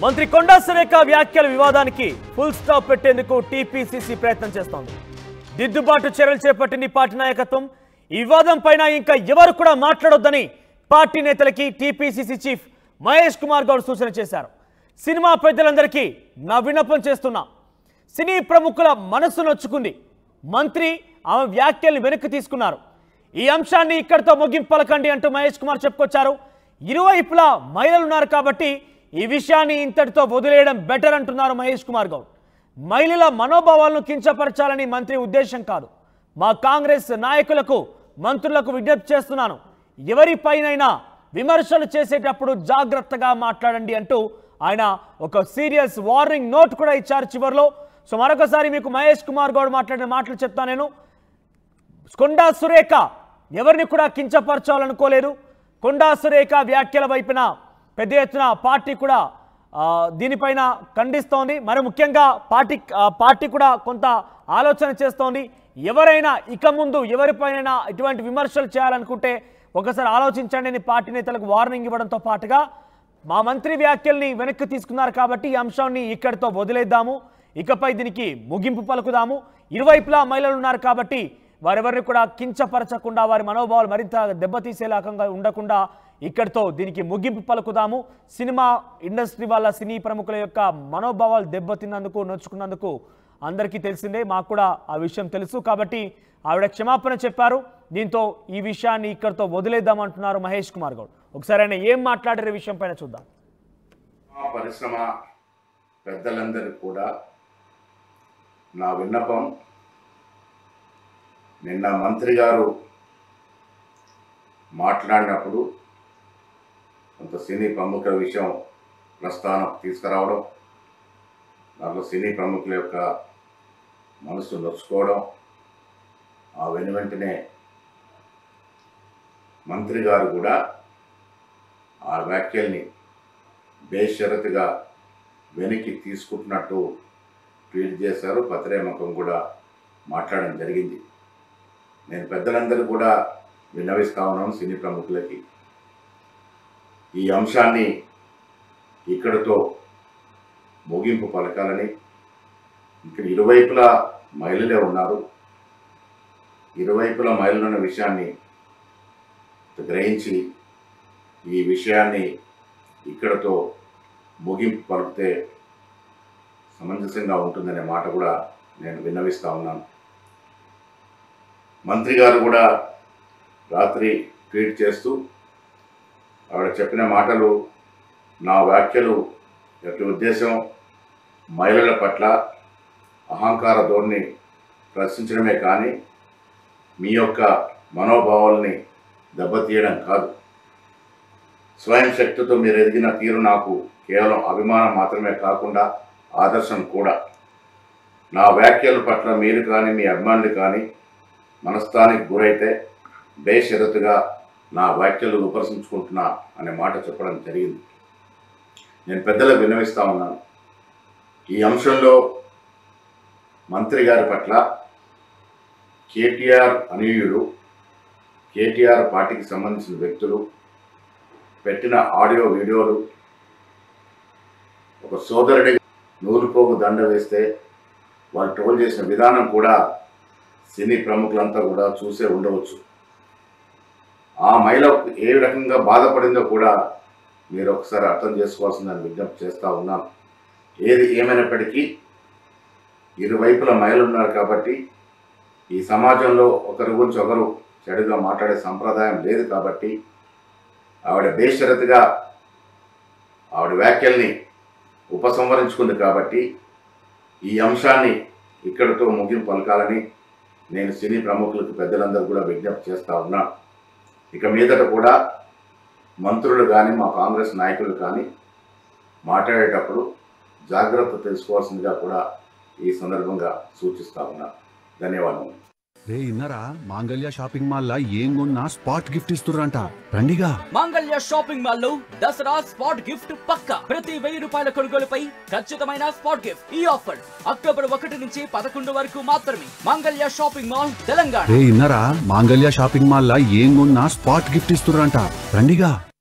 మంత్రి కొండా సురేఖ వ్యాఖ్యల వివాదానికి ఫుల్ స్టాప్ పెట్టేందుకు టీపీసీసీ ప్రయత్నం చేస్తోంది. దిద్దుబాటు చర్యలు చేపట్టింది పార్టీ నాయకత్వం. ఈ వివాదం పైన ఇంకా ఎవరు కూడా మాట్లాడొద్దని పార్టీ నేతలకి టీపీసీసీ చీఫ్ మహేష్ కుమార్ గౌడ్ సూచన చేశారు. సినిమా పెద్దలందరికీ నా విన్నపం చేస్తున్నా, సినీ ప్రముఖుల మనసు నొచ్చుకుంది. మంత్రి ఆమె వ్యాఖ్యల్ని వెనక్కి తీసుకున్నారు. ఈ అంశాన్ని ఇక్కడితో ముగింపు పలకండి అంటూ మహేష్ కుమార్ చెప్పుకొచ్చారు. ఇరువైపులా మహిళలు ఉన్నారు కాబట్టి ఈ విషయాన్ని ఇంతటితో వదిలేయడం బెటర్ అంటున్నారు మహేష్ కుమార్ గౌడ్. మహిళల మనోభావాలను కించపరచాలని మంత్రి ఉద్దేశం కాదు. మా కాంగ్రెస్ నాయకులకు మంత్రులకు విజ్ఞప్తి చేస్తున్నాను, ఎవరిపైనైనా విమర్శలు చేసేటప్పుడు జాగ్రత్తగా మాట్లాడండి అంటూ ఆయన ఒక సీరియస్ వార్నింగ్ నోట్ కూడా ఇచ్చారు చివరిలో. సో మరొకసారి మీకు మహేష్ కుమార్ గౌడ్ మాట్లాడిన మాటలు చెప్తాను నేను. కొండా సురేఖ ఎవరిని కూడా కించపరచాలనుకోలేదు. కొండా సురేఖ వ్యాఖ్యల వైపున పెద్ద ఎత్తున పార్టీ కూడా దీనిపైన ఖండిస్తోంది. మరి ముఖ్యంగా పార్టీ కూడా కొంత ఆలోచన చేస్తోంది. ఎవరైనా ఇక ముందు ఎవరిపైన ఇటువంటి విమర్శలు చేయాలనుకుంటే ఒకసారి ఆలోచించండి అని పార్టీ నేతలకు వార్నింగ్ ఇవ్వడంతో పాటుగా మా మంత్రి వ్యాఖ్యల్ని వెనక్కి తీసుకున్నారు కాబట్టి ఈ అంశాన్ని ఇక్కడితో వదిలేద్దాము, ఇకపై దీనికి ముగింపు పలుకుదాము. ఇరువైపులా మహిళలు ఉన్నారు కాబట్టి వారెవరిని కూడా కించపరచకుండా వారి మనోభావాలు మరింత దెబ్బతీసేలాగా ఉండకుండా ఇక్కడితో దీనికి ముగింపు పలుకుదాము. సినిమా ఇండస్ట్రీ వాళ్ళ సినీ ప్రముఖుల యొక్క మనోభావాలు దెబ్బతిన్నందుకు నొచ్చుకున్నందుకు అందరికీ తెలిసిందే, మాకు కూడా ఆ విషయం తెలుసు కాబట్టి ఆవిడ క్షమాపణ చెప్పారు. దీంతో ఈ విషయాన్ని ఇక్కడితో వదిలేద్దామంటున్నారు మహేష్ కుమార్ గౌడ్. ఒకసారి ఆయన ఏం మాట్లాడారు విషయం పైన చూద్దాం. పరిశ్రమ పెద్దలందరికీ కూడా నా విన్నపం, నిన్న మంత్రి గారు మాట్లాడినప్పుడు కొంత సినీ ప్రముఖుల విషయం ప్రస్థానం తీసుకురావడం, దాంట్లో సినీ ప్రముఖుల యొక్క మనసు నొచ్చుకోవడం, ఆ వెనువెంటనే మంత్రి గారు కూడా ఆ వ్యాఖ్యల్ని బేషరతుగా వెనక్కి తీసుకుంటున్నట్టు ట్వీట్ చేశారు. పత్రిముఖం కూడా మాట్లాడడం జరిగింది. నేను పెద్దలందరూ కూడా విన్నవిస్తా ఉన్నాను సినీ ప్రముఖులకి, ఈ అంశాన్ని ఇక్కడితో ముగింపు పలకాలని. ఇక్కడ ఇరువైపులా మహిళలే ఉన్నారు. ఇరువైపులా మహిళలున్న విషయాన్ని గ్రహించి ఈ విషయాన్ని ఇక్కడతో ముగింపు పలికితే సమంజసంగా ఉంటుందనే మాట కూడా నేను విన్నవిస్తూ ఉన్నాను. మంత్రి గారు కూడా రాత్రి ట్వీట్ చేస్తూ ఆవిడ చెప్పిన మాటలు, నా వ్యాఖ్యలు యొక్క ఉద్దేశం మహిళల పట్ల అహంకార ధోరణి ప్రశ్నించడమే కానీ మీ యొక్క మనోభావాల్ని దెబ్బతీయడం కాదు. స్వయం శక్తితో మీరు ఎదిగిన తీరు నాకు కేవలం అభిమానం మాత్రమే కాకుండా ఆదర్శం కూడా. నా వ్యాఖ్యల పట్ల మీరు కానీ మీ అభిమానులు కానీ మనస్తానికి గురైతే బేషరతుగా నా వ్యాఖ్యలు ఉపసంచుకుంటున్నా అనే మాట చెప్పడం జరిగింది. నేను పెద్దలకు విన్నవిస్తూ ఉన్నాను, ఈ అంశంలో మంత్రి గారి పట్ల కేటీఆర్ అనుయూయులు, కేటీఆర్ పార్టీకి సంబంధించిన వ్యక్తులు పెట్టిన ఆడియో వీడియోలు, ఒక సోదరుడి నూలుపోగు దండ వేస్తే వాళ్ళు ట్రోల్ చేసిన విధానం కూడా సినీ ప్రముఖులంతా కూడా చూసే ఉండవచ్చు. ఆ మహిళ ఏ రకంగా బాధపడిందో కూడా మీరు ఒకసారి అర్థం చేసుకోవాల్సిందని విజ్ఞప్తి చేస్తూ ఉన్నాను. ఏది ఏమైనప్పటికీ ఇరువైపుల మహిళలు ఉన్నారు కాబట్టి ఈ సమాజంలో ఒకరి గురించి ఒకరు చెడుగా మాట్లాడే సంప్రదాయం లేదు కాబట్టి ఆవిడ బేషరతుగా ఆవిడ వ్యాఖ్యల్ని ఉపసంహరించుకుంది కాబట్టి ఈ అంశాన్ని ఇక్కడితో ముగింపు పలకాలని నేను సినీ ప్రముఖులకు పెద్దలందరూ కూడా విజ్ఞప్తి చేస్తూ ఉన్నాను. ఇక మీదట కూడా మంత్రులు కానీ మా కాంగ్రెస్ నాయకులు కానీ మాట్లాడేటప్పుడు జాగ్రత్త తెలుసుకోవాల్సిందిగా కూడా ఈ సందర్భంగా సూచిస్తా ఉన్నాను. ధన్యవాదాలు. రే ఇన్నరా మాంగళ్య షాపింగ్ మాల్ లా ఏం కొన్నా స్పాట్ గిఫ్ట్ ఇస్తుర్రంట, రండిగా. మాంగళ్య షాపింగ్ మాల్ లో దసరా స్పాట్ గిఫ్ట్ పక్కా. ప్రతి 1000 రూపాయల కొనుగోలుపై ఖచ్చితమైన స్పాట్ గిఫ్ట్. ఈ ఆఫర్ అక్టోబర్ 1 నుంచి 11 వరకు మాత్రమే. మాంగళ్య షాపింగ్ మాల్, తెలంగాణ. రే ఇన్నరా మాంగళ్య షాపింగ్ మాల్ లా ఏం కొన్నా స్పాట్ గిఫ్ట్ ఇస్తుర్రంట, రండిగా.